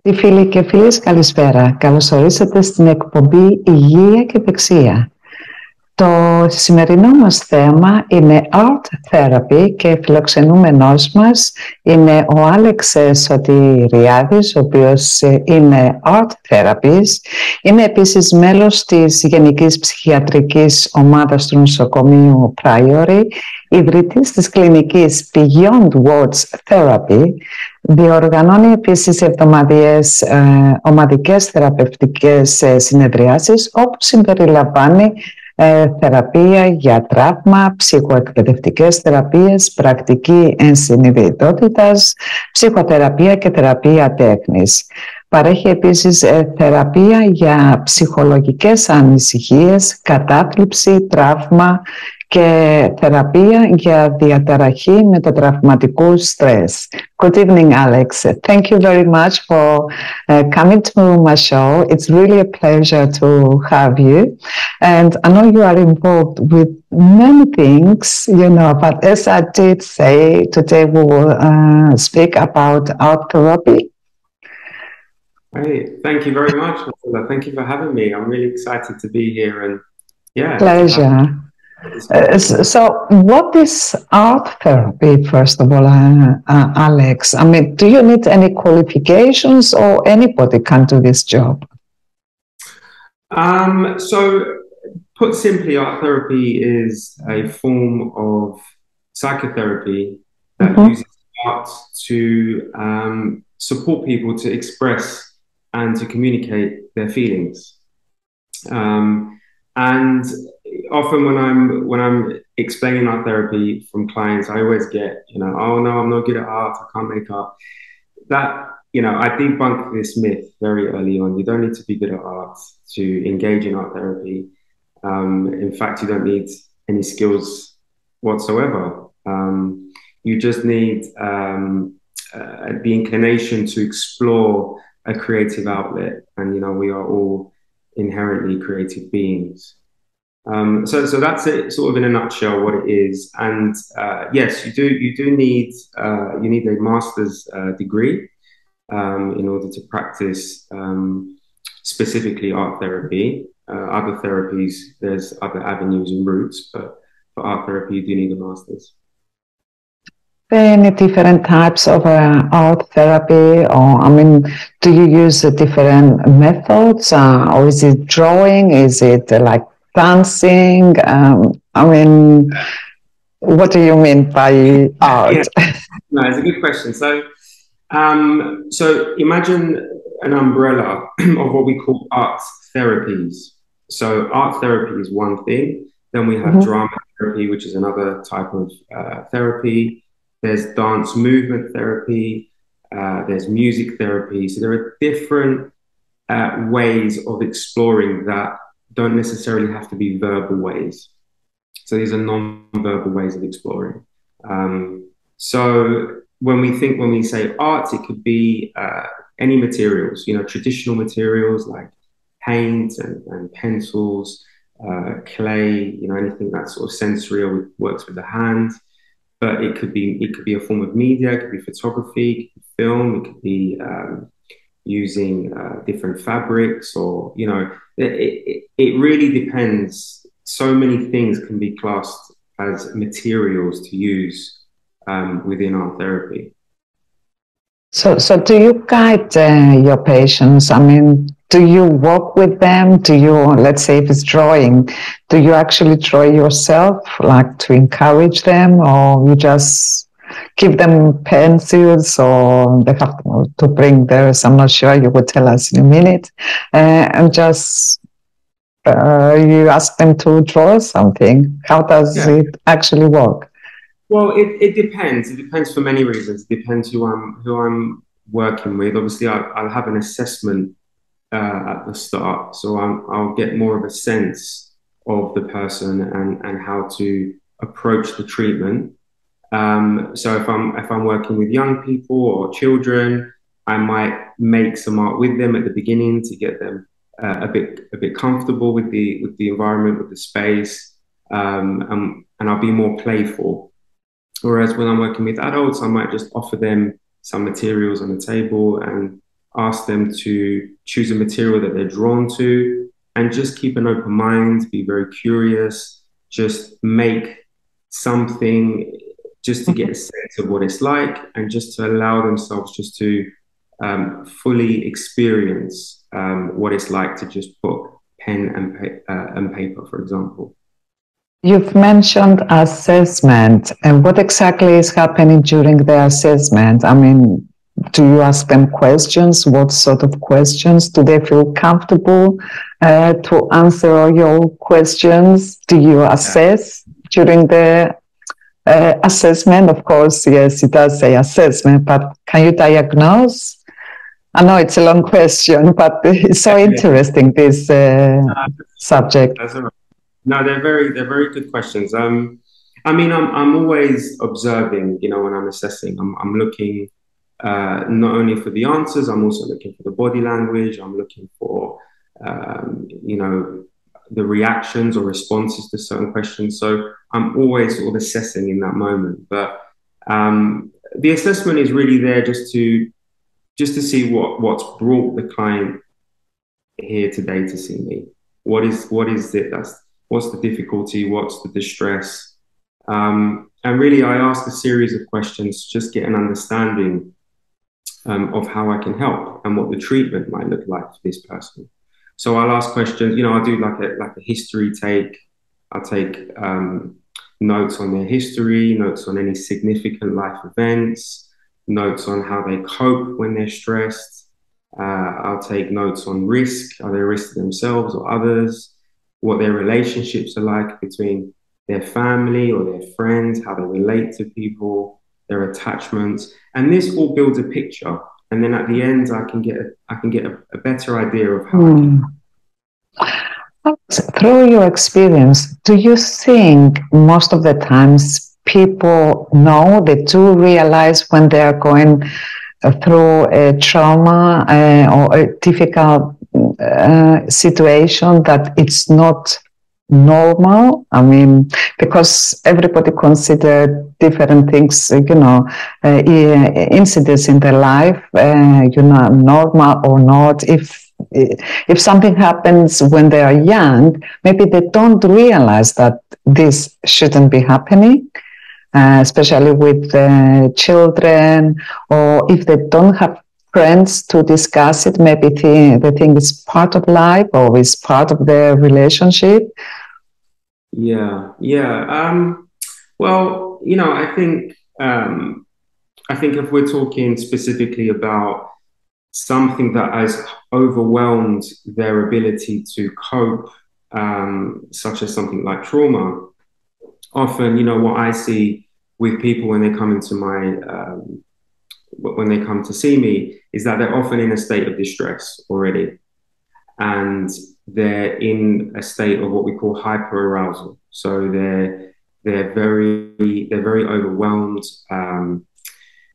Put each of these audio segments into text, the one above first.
Αγαπητοί φίλοι και φίλες, καλησπέρα. Καλώς ορίσατε στην εκπομπή Υγεία και Επεξία. Το σημερινό μας θέμα είναι Art Therapy και φιλοξενούμενός μας είναι ο Alex Soteriades, ο οποίος είναι Art Therapist. Είναι επίσης μέλος της γενικής ψυχιατρικής ομάδας του νοσοκομείου PRIORY, ιδρυτής της κλινικής Beyond Words Therapy. Διοργανώνει επίσης εβδομαδιαίες ομαδικές θεραπευτικές συνεδριάσεις, όπου συμπεριλαμβάνει θεραπεία για τραύμα, ψυχοεκπαιδευτικές θεραπείες, πρακτική ενσυνειδητότητας, ψυχοθεραπεία και θεραπεία τέχνης. Παρέχει επίσης θεραπεία για ψυχολογικές ανησυχίες, κατάθλιψη, τραύμα και θεραπεία για διαταραχή μετατραυματικού στρες. Good evening, Alex. Thank you very much for coming to my show. It's really a pleasure to have you. And I know you are involved with many things, you know, but as I did say, today we will speak about art therapy. Hey, thank you very much, Vasula. Thank you for having me. I'm really excited to be here, and yeah. Pleasure. So what is art therapy, first of all, Alex? I mean, do you need any qualifications or anybody can do this job? So put simply, art therapy is a form of psychotherapy that uses art to support people to express and to communicate their feelings. And often when I'm explaining art therapy from clients, I always get, you know, oh no, I'm not good at art, I can't make art. That, you know, I debunk this myth very early on. You don't need to be good at art to engage in art therapy. In fact, you don't need any skills whatsoever. You just need the inclination to explore a creative outlet. And, you know, we are all inherently creative beings. So that's it, sort of in a nutshell, what it is. And yes, you do need a master's degree in order to practice specifically art therapy. Other therapies, there's other avenues and routes, but for art therapy, you do need a master's. Any different types of art therapy, or I mean, do you use different methods, or is it drawing? Is it like dancing? I mean, what do you mean by art? Yeah. No, it's a good question. So imagine an umbrella of what we call art therapies. So art therapy is one thing. Then we have drama therapy, which is another type of therapy. There's dance movement therapy. There's music therapy. So there are different ways of exploring that don't necessarily have to be verbal ways. So these are non-verbal ways of exploring. So when we say art, it could be any materials, you know, traditional materials like paint and pencils, clay, you know, anything that's sort of sensory or works with the hand. But it could be a form of media, it could be photography, it could be film, it could be using different fabrics, or, you know, it really depends. So many things can be classed as materials to use within art therapy. So do you guide your patients? I mean, do you work with them? Do you, let's say if it's drawing, do you actually draw yourself, like to encourage them, or you just give them pencils, or they have to bring theirs? I'm not sure, you would tell us in a minute. And just you ask them to draw something. How does it actually work? Well, it depends. It depends for many reasons. It depends who I'm working with. Obviously, I'll have an assessment at the start, so I'll get more of a sense of the person and how to approach the treatment. So if I'm working with young people or children, I might make some art with them at the beginning to get them a bit comfortable with the environment, with the space, and I'll be more playful. Whereas when I'm working with adults, I might just offer them some materials on the table and ask them to choose a material that they're drawn to, and just keep an open mind, be very curious, just make something just to get a sense of what it's like, and just to allow themselves just to fully experience what it's like to just put pen and paper, for example. You've mentioned assessment, and what exactly is happening during the assessment? I mean, do you ask them questions? What sort of questions? Do they feel comfortable to answer all your questions? Do you assess during the assessment? Of course, yes, it does say assessment, but can you diagnose? I know it's a long question, but it's so interesting, this subject. That's all right. No, they're very good questions. I mean, I'm always observing, you know, when I'm assessing. I'm looking not only for the answers, I'm also looking for the body language. I'm looking for, you know, the reactions or responses to certain questions. So I'm always sort of assessing in that moment. But the assessment is really there just to see what's brought the client here today to see me. What is it what's the difficulty? What's the distress? And really, I ask a series of questions, just get an understanding of how I can help and what the treatment might look like for this person. So I'll ask questions. You know, I'll do like a history take. I'll take notes on their history, notes on any significant life events, notes on how they cope when they're stressed. I'll take notes on risk. Are they a risk to themselves or others? What their relationships are like between their family or their friends, how they relate to people, their attachments. And this all builds a picture. And then at the end, I can get a better idea of how I can. Through your experience, do you think most of the times people know, they do realize when they are going through a trauma or a difficult situation that it's not normal? I mean, because everybody considers different things, you know, incidents in their life, you know, normal or not. If something happens when they are young, maybe they don't realize that this shouldn't be happening, especially with children, or if they don't have friends to discuss it, maybe they think it's part of life or it's part of their relationship. Yeah. Well, you know, I think if we're talking specifically about something that has overwhelmed their ability to cope, such as something like trauma, often, you know, what I see with people when they come into when they come to see me is that they're often in a state of distress already, and they're in a state of what we call hyperarousal. So they're very overwhelmed.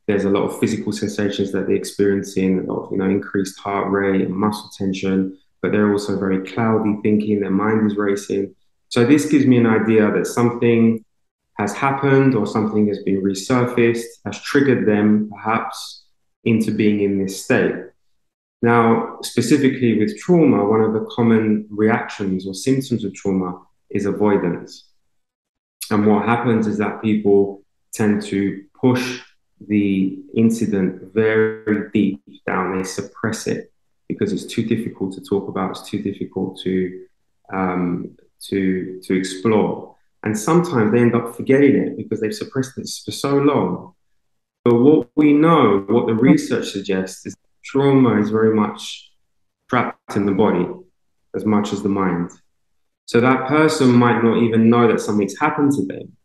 There's a lot of physical sensations that they're experiencing, a lot of, you know, increased heart rate and muscle tension, but they're also very cloudy thinking, their mind is racing. So this gives me an idea that something has happened or something has been resurfaced, has triggered them perhaps into being in this state. Now, specifically with trauma, one of the common reactions or symptoms of trauma is avoidance. And what happens is that people tend to push the incident very deep down. They suppress it because it's too difficult to talk about. It's too difficult to explore. And sometimes they end up forgetting it because they've suppressed it for so long. But what we know, what the research suggests, is that trauma is very much trapped in the body as much as the mind. So that person might not even know that something's happened to them,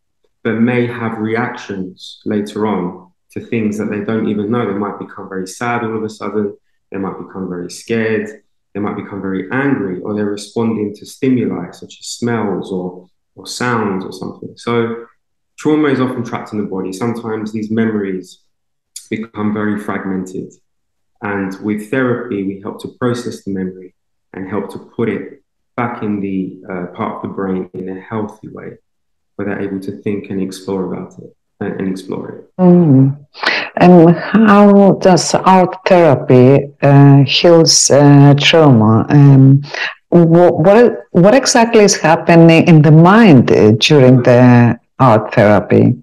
but may have reactions later on to things that they don't even know. They might become very sad all of a sudden. They might become very scared. They might become very angry, or they're responding to stimuli such as smells or sounds or something. So trauma is often trapped in the body. Sometimes these memories become very fragmented. And with therapy, we help to process the memory and help to put it back in the part of the brain in a healthy way, where they're able to think and explore about it. and explore it. And how does art therapy heals trauma? What exactly is happening in the mind during the art therapy?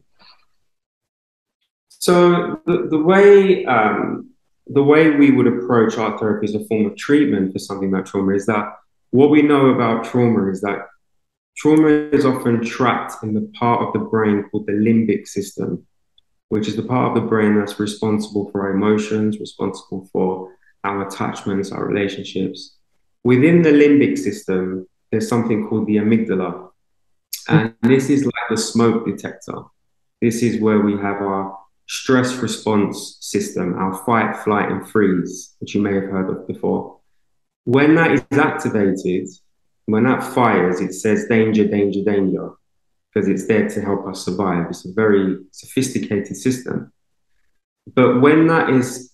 So the way we would approach art therapy as a form of treatment for something like trauma is that what we know about trauma is that trauma is often trapped in the part of the brain called the limbic system, which is the part of the brain that's responsible for our emotions, responsible for our attachments, our relationships. Within the limbic system, there's something called the amygdala. And this is like the smoke detector. This is where we have our stress response system, our fight, flight, and freeze, which you may have heard of before. When that is activated, when that fires, it says danger, danger, danger, because it's there to help us survive. It's a very sophisticated system. But when that is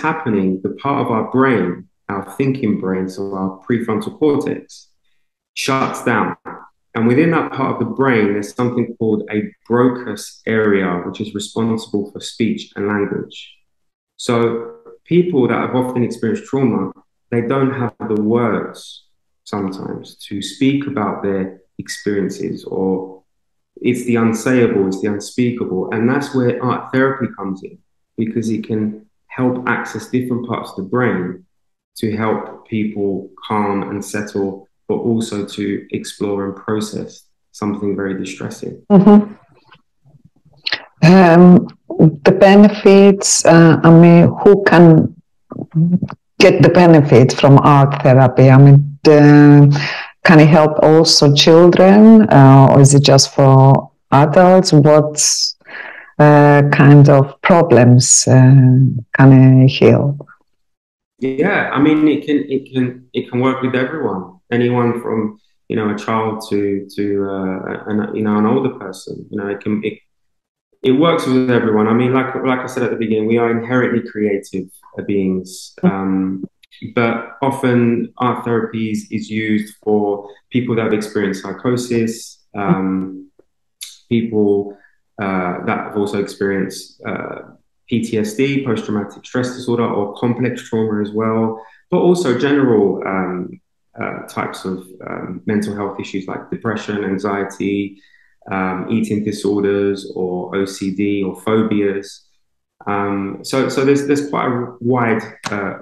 happening, the part of our brain, our thinking brain, so our prefrontal cortex, shuts down. And within that part of the brain, there's something called a Broca's area, which is responsible for speech and language. So people that have often experienced trauma, they don't have the words sometimes to speak about their experiences, or it's the unsayable, it's the unspeakable. And that's where art therapy comes in, because it can help access different parts of the brain to help people calm and settle, but also to explore and process something very distressing. The benefits, who can get the benefit from art therapy? Can it help also children, or is it just for adults? What kind of problems can it heal? Yeah, I mean, it can work with everyone. Anyone from a child to an older person. It works with everyone. I mean, like I said at the beginning, we are inherently creative beings, but often art therapy is used for people that have experienced psychosis, people that have also experienced PTSD, post-traumatic stress disorder, or complex trauma as well, but also general types of mental health issues like depression, anxiety, eating disorders, or OCD, or phobias. So there's quite a wide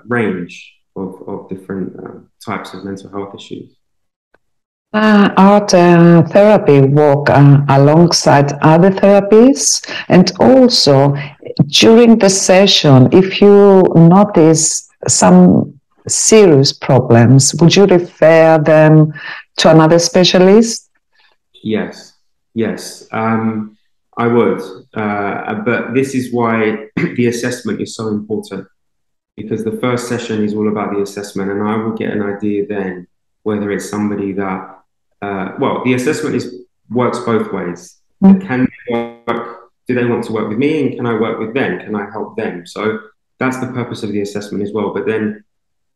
range of different types of mental health issues. Art therapy work alongside other therapies, and also during the session, if you notice some serious problems, would you refer them to another specialist? Yes, I would. But this is why the assessment is so important, because the first session is all about the assessment, and I will get an idea then whether it's somebody that, the assessment works both ways. Can they work? Do they want to work with me, and can I work with them? Can I help them? So that's the purpose of the assessment as well. But then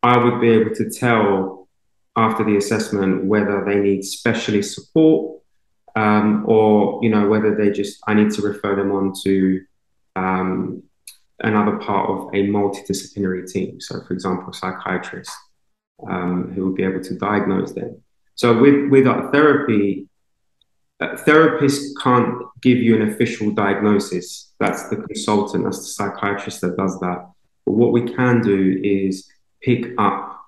I would be able to tell after the assessment whether they need specialist support, or whether I need to refer them on to another part of a multidisciplinary team. So, for example, a psychiatrist who will be able to diagnose them. So with art therapy, therapists can't give you an official diagnosis. That's the consultant, that's the psychiatrist that does that. But what we can do is pick up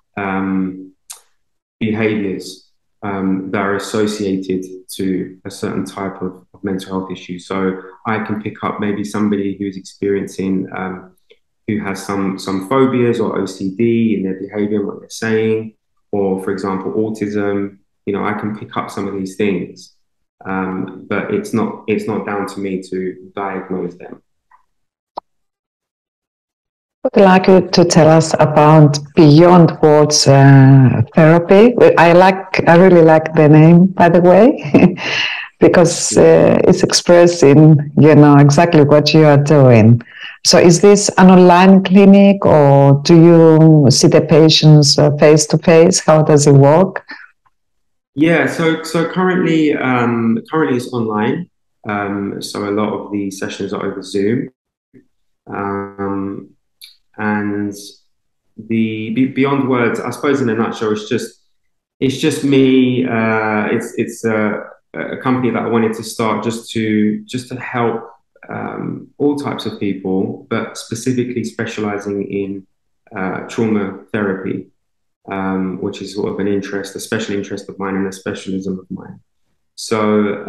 behaviors that are associated to a certain type of mental health issue. So I can pick up maybe somebody who's experiencing, who has some phobias or OCD in their behavior and what they're saying, or for example, autism. I can pick up some of these things, but it's not down to me to diagnose them. Would you like to tell us about Beyond Words therapy? I really like the name, by the way, because it's expressing, exactly what you are doing. So is this an online clinic, or do you see the patients face to face? How does it work? Yeah, so currently it's online. So a lot of the sessions are over Zoom. And beyond words, I suppose in a nutshell, it's just me. It's a company that I wanted to start just to help all types of people, but specifically specializing in trauma therapy, which is sort of a special interest of mine and a specialism of mine. So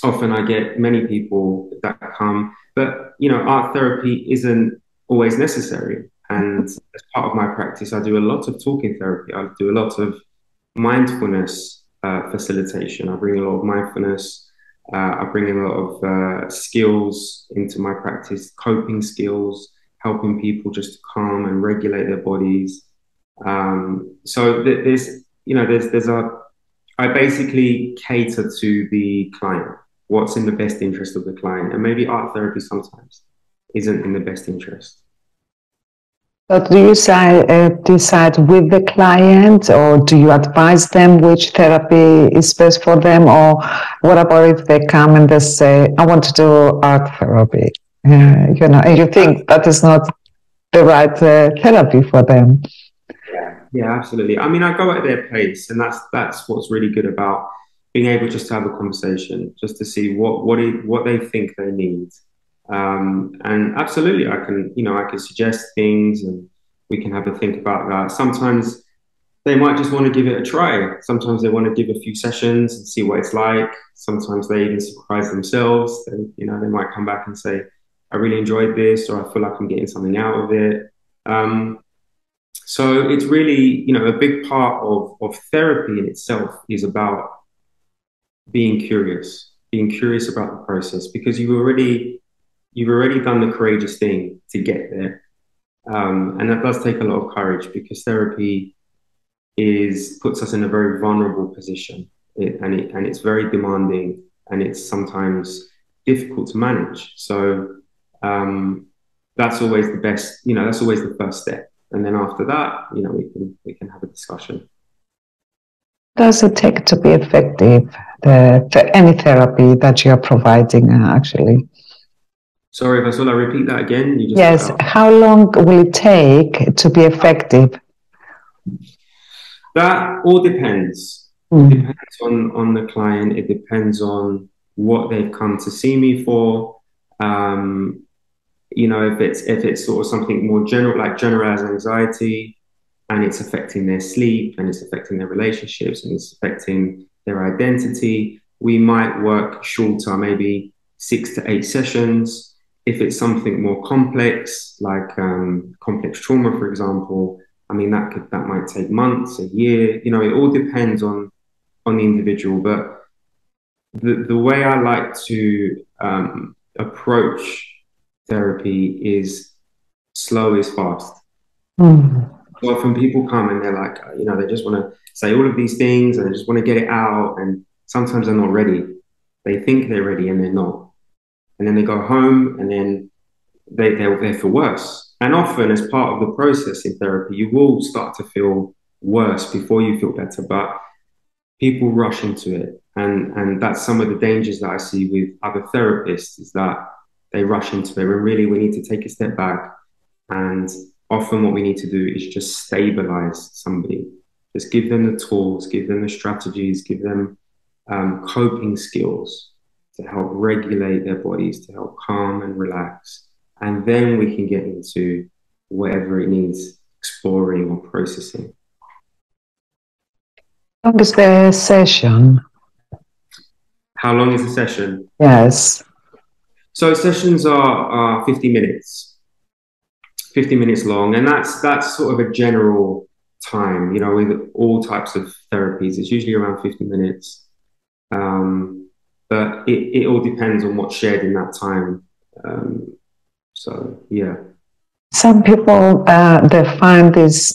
often I get many people that come, but art therapy isn't always necessary. And as part of my practice, I do a lot of talking therapy. I do a lot of mindfulness facilitation. I bring a lot of mindfulness. I bring in a lot of skills into my practice, coping skills, helping people just to calm and regulate their bodies. So I basically cater to the client, what's in the best interest of the client. And maybe art therapy sometimes isn't in the best interest. But do you decide with the client, or do you advise them which therapy is best for them? Or what about if they come and they say, I want to do art therapy, and you think that is not the right therapy for them? Yeah, absolutely. I mean, I go at their pace, and that's what's really good about being able just to have a conversation, just to see what they think they need. And absolutely, I can suggest things, and we can have a think about that. Sometimes they might just want to give it a try. Sometimes they want to give a few sessions and see what it's like. Sometimes they even surprise themselves. They might come back and say, I really enjoyed this, or I feel like I'm getting something out of it. So it's really, a big part of therapy in itself is about being curious about the process, because you've already done the courageous thing to get there. And that does take a lot of courage, because therapy puts us in a very vulnerable position, and it's very demanding, and it's sometimes difficult to manage. So that's always the best, that's always the first step. And then after that, we can have a discussion. Does it take to be effective, any therapy that you are providing, actually? Sorry, Vasula, repeat that again. Yes, how long will it take to be effective? That all depends. It depends on the client. It depends on what they've come to see me for. If it's sort of something more general, like generalized anxiety, and it's affecting their sleep, and it's affecting their relationships, and it's affecting their identity, we might work shorter, maybe 6 to 8 sessions. If it's something more complex, like complex trauma, for example, I mean, that might take months, a year. It all depends on the individual. But the way I like to approach therapy is slow is fast. So often people come and they're like, they just want to say all of these things, and they just want to get it out. And sometimes they're not ready. They think they're ready and they're not. And then they go home, and then they feel worse. And often, as part of the process in therapy, you will start to feel worse before you feel better. But people rush into it. And that's some of the dangers that I see with other therapists, is that they rush into it. When really we need to take a step back. And often what we need to do is just stabilize somebody. Just give them the tools, give them the strategies, give them coping skills to help regulate their bodies, to help calm and relax. And then we can get into whatever it needs exploring or processing. How long is the session? How long is the session? Yes. So sessions are 50 minutes. 50 minutes long. And that's sort of a general time, with all types of therapies. It's usually around 50 minutes. But it all depends on what's shared in that time. So, yeah. Some people, they find this,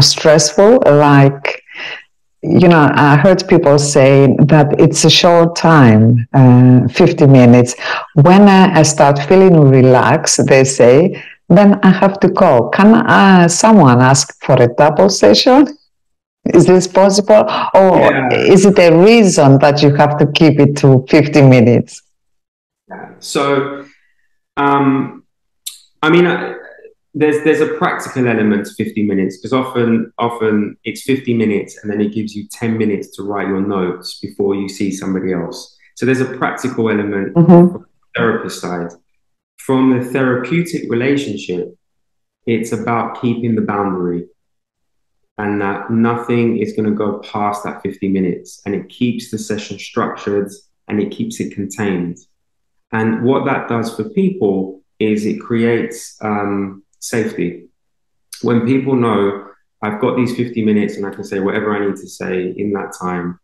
stressful. Like, I heard people say that it's a short time, 50 minutes. When I start feeling relaxed, they say, then I have to go. Can someone ask for a double session? Is this possible? Or is it a reason that you have to keep it to 50 minutes? So, I mean, there's a practical element to 50 minutes, because often it's 50 minutes and then it gives you 10 minutes to write your notes before you see somebody else. So there's a practical element from the therapist side. From the therapeutic relationship, it's about keeping the boundary, and that nothing is going to go past that 50 minutes, and it keeps the session structured and it keeps it contained. And what that does for people is it creates safety. When people know I've got these 50 minutes and I can say whatever I need to say in that time.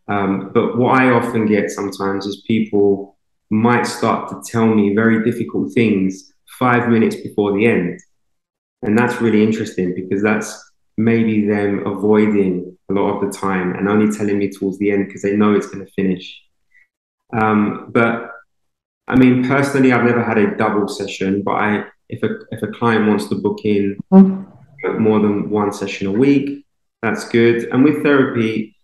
But what I often get sometimes is people might start to tell me very difficult things 5 minutes before the end. And that's really interesting, because that's maybe them avoiding a lot of the time and only telling me towards the end because they know it's going to finish. But I mean, personally, I've never had a double session, but if a client wants to book in more than one session a week, that's good. And with therapy,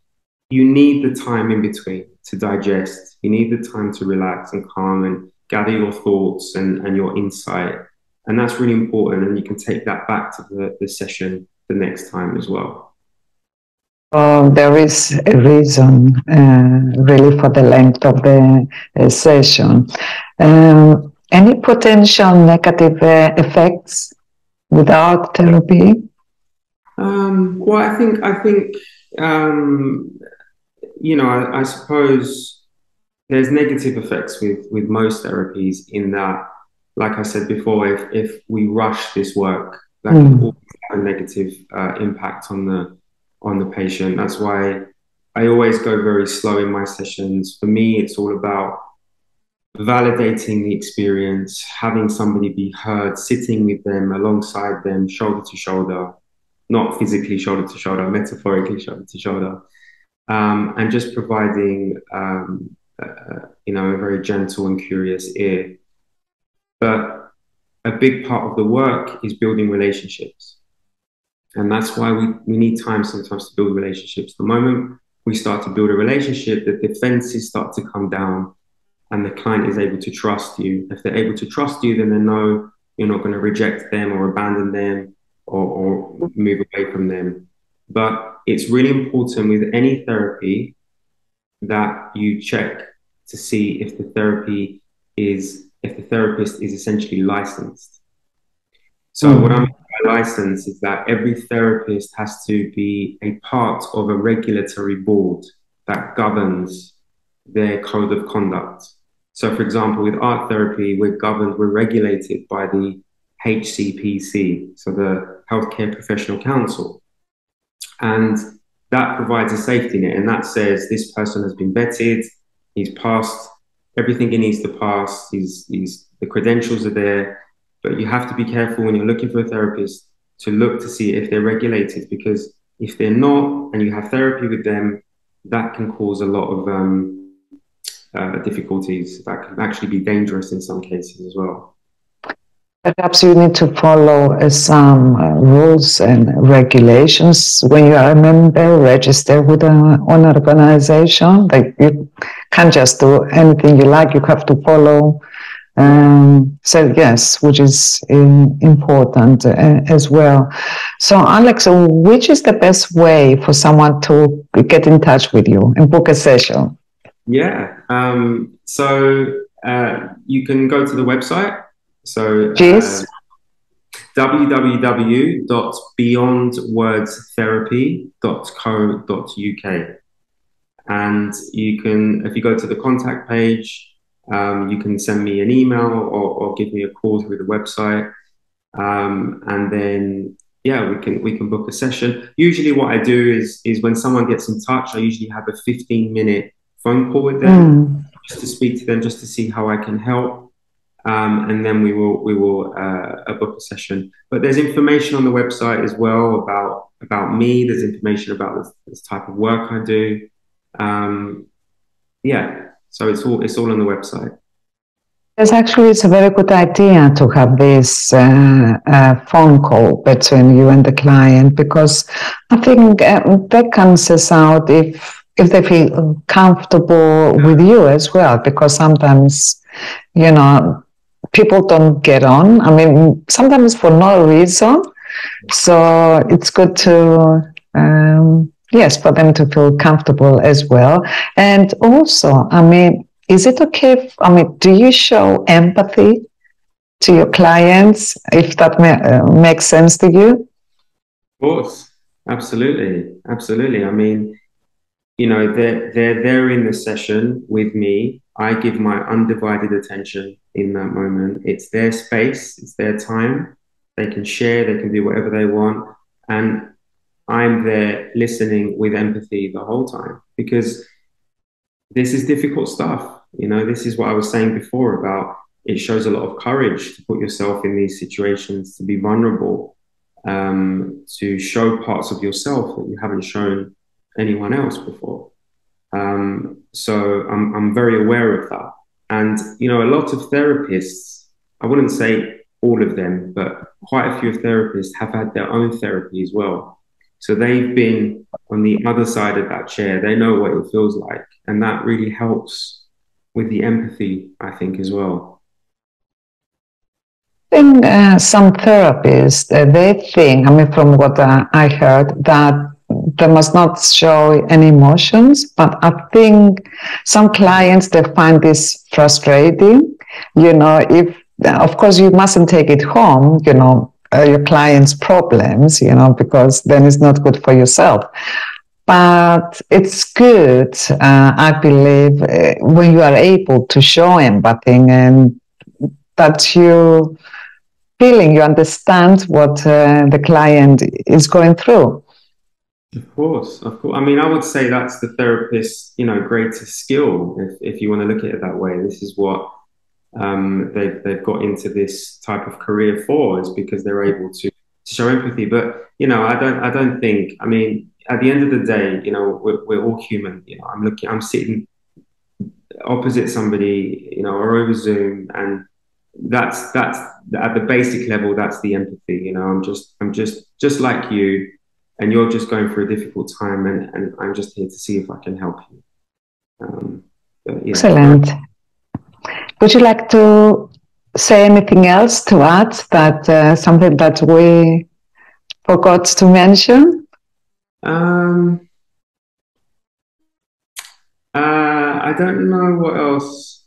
you need the time in between to digest. You need the time to relax and calm and gather your thoughts and your insight. And that's really important. And you can take that back to the session the next time as well. There is a reason really for the length of the session. Any potential negative effects without therapy? Well, I think you know, I suppose there's negative effects with most therapies, in that, like I said before, if we rush this work, that can always have a negative impact on the patient. That's why I always go very slow in my sessions. For me, it's all about validating the experience, having somebody be heard, sitting with them, alongside them, shoulder to shoulder, not physically shoulder to shoulder, metaphorically shoulder to shoulder, and just providing, you know, a very gentle and curious ear. But a big part of the work is building relationships. And that's why we need time sometimes to build relationships. The moment we start to build a relationship, the defenses start to come down and the client is able to trust you. If they're able to trust you, then they know you're not going to reject them or abandon them or move away from them. But it's really important with any therapy that you check to see if the therapist is essentially licensed. So what I mean by license is that every therapist has to be a part of a regulatory board that governs their code of conduct. So for example, with art therapy, we're regulated by the HCPC, so the Healthcare Professional Council. And that provides a safety net, and that says this person has been vetted, he's passed everything he needs to pass, the credentials are there. But you have to be careful when you're looking for a therapist to look to see if they're regulated, because if they're not and you have therapy with them, that can cause a lot of difficulties. That can actually be dangerous in some cases as well. Perhaps you need to follow some rules and regulations when you are a member registered with an organization. Like, you can't just do anything you like, you have to follow. So yes, which is important as well. So Alex, which is the best way for someone to get in touch with you and book a session? Yeah, so you can go to the website. So www.beyondwordstherapy.co.uk, and you can, if you go to the contact page, you can send me an email or give me a call through the website, and then we can book a session. Usually what I do is when someone gets in touch, I usually have a 15-minute phone call with them, just to speak to them, just to see how I can help, and then we will book a session. But there's information on the website as well about me. There's information about this type of work I do. So it's all on the website. Yes, actually, it's a very good idea to have this phone call between you and the client, because I think that cancels out if they feel comfortable with you as well, because sometimes, you know, people don't get on. I mean, sometimes for no reason. So it's good to, yes, for them to feel comfortable as well. And also, I mean, is it okay? Do you show empathy to your clients, if that makes sense to you? Of course, absolutely, absolutely. I mean, you know, they're there in the session with me. I give my undivided attention in that moment. It's their space, it's their time. They can share, they can do whatever they want, and I'm there listening with empathy the whole time, because this is difficult stuff. You know, this is what I was saying before about it shows a lot of courage to put yourself in these situations, to be vulnerable, to show parts of yourself that you haven't shown anyone else before. So I'm very aware of that. And, you know, a lot of therapists, I wouldn't say all of them, but quite a few therapists have had their own therapy as well. So they've been on the other side of that chair. They know what it feels like. And that really helps with the empathy, I think, as well. I think some therapists, they think, I mean, from what I heard, that they must not show any emotions, but I think some clients, they find this frustrating. You know, if, of course, you mustn't take it home, you know, your client's problems, you know, because then it's not good for yourself. But it's good, I believe, when you are able to show empathy and that you feeling, you understand what the client is going through. Of course, of course. I mean, I would say that's the therapist's, you know, greatest skill, if you want to look at it that way. This is what they've got into this type of career for, is because they're able to show empathy. But, you know, I don't think, I mean, at the end of the day, you know, we're all human. You know, I'm sitting opposite somebody, you know, or over Zoom, and that's at the basic level, that's the empathy. You know, I'm just like you, and you're just going through a difficult time, and I'm just here to see if I can help you. Yeah. Excellent. Would you like to say anything else to add, that something that we forgot to mention? I don't know what else.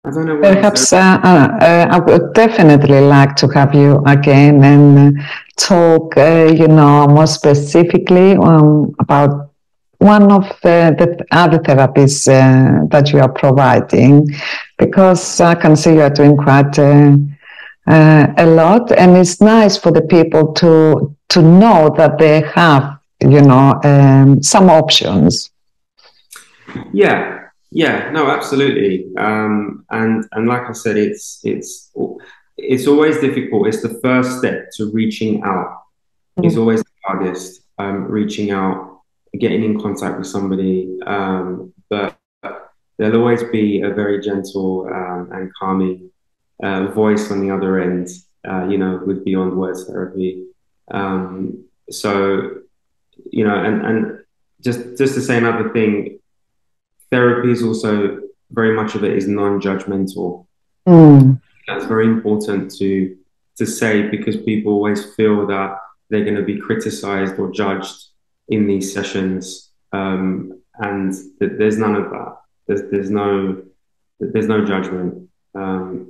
I don't know what Perhaps I would definitely like to have you again and talk, you know, more specifically about one of the other therapies that you are providing, because I can see you are doing quite a lot, and it's nice for the people to know that they have, you know, some options. Yeah, no, absolutely. And like I said, it's always difficult. It's the first step to reaching out. It's always the hardest, reaching out, getting in contact with somebody. But there'll always be a very gentle and calming voice on the other end, you know, with Beyond Words Therapy. So, you know, and just to say another thing, therapy is also, very much of it is non-judgmental. That's very important to say, because people always feel that they're going to be criticized or judged in these sessions, and there's none of that. There's no judgment,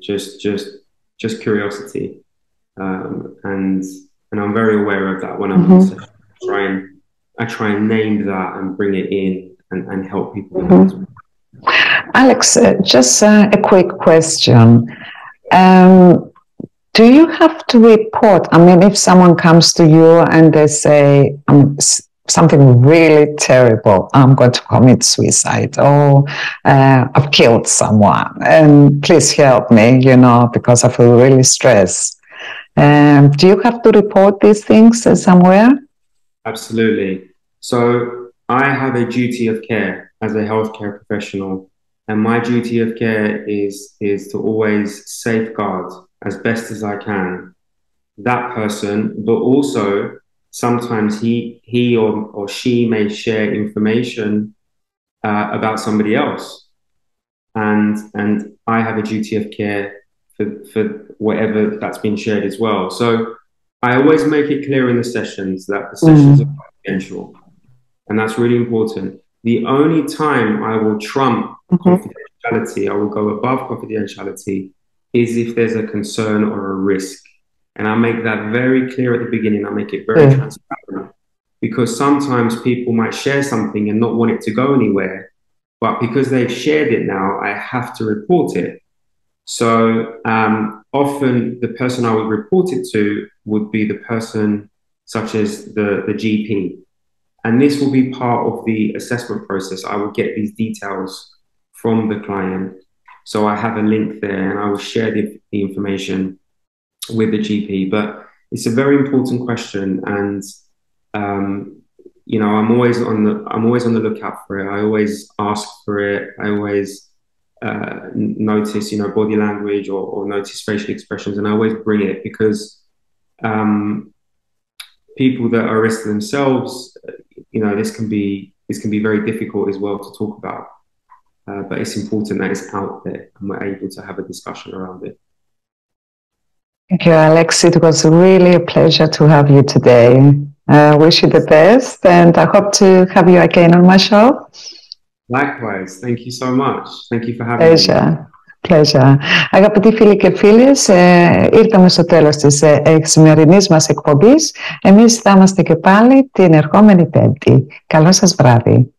just curiosity, and I'm very aware of that when I'm in session. I try and name that and bring it in and help people with that as well. Alex, just a quick question. Do you have to report? I mean, if someone comes to you and they say something really terrible, I'm going to commit suicide, or I've killed someone, and please help me, you know, because I feel really stressed. Do you have to report these things somewhere? Absolutely. So I have a duty of care as a healthcare professional And my duty of care is to always safeguard as best as I can that person, but also sometimes he or she may share information about somebody else, and I have a duty of care for whatever that's been shared as well. So I always make it clear in the sessions that the sessions are confidential, and that's really important. The only time I will trump confidentiality, I will go above confidentiality, is if there's a concern or a risk. And I make that very clear at the beginning. I make it very transparent, because sometimes people might share something and not want it to go anywhere, but because they've shared it now, I have to report it. So often the person I would report it to would be the person such as the GP. And this will be part of the assessment process. I will get these details from the client. So I have a link there, and I will share the information with the GP. But it's a very important question, and you know, I'm always on the lookout for it. I always ask for it. I always notice, you know, body language or notice facial expressions, and I always bring it, because people that are arrested themselves, you know, this can be very difficult as well to talk about. But it's important that it's out there and we're able to have a discussion around it. Thank you, Alex. It was really a pleasure to have you today. I wish you the best, and I hope to have you again on my show. Likewise. Thank you so much. Thank you for having me. Pleasure. Αγαπητοί φίλοι και φίλες, ήρθαμε στο τέλος της σημερινής μας εκπομπής. Εμείς θα είμαστε και πάλι την ερχόμενη Πέμπτη. Καλό σας βράδυ.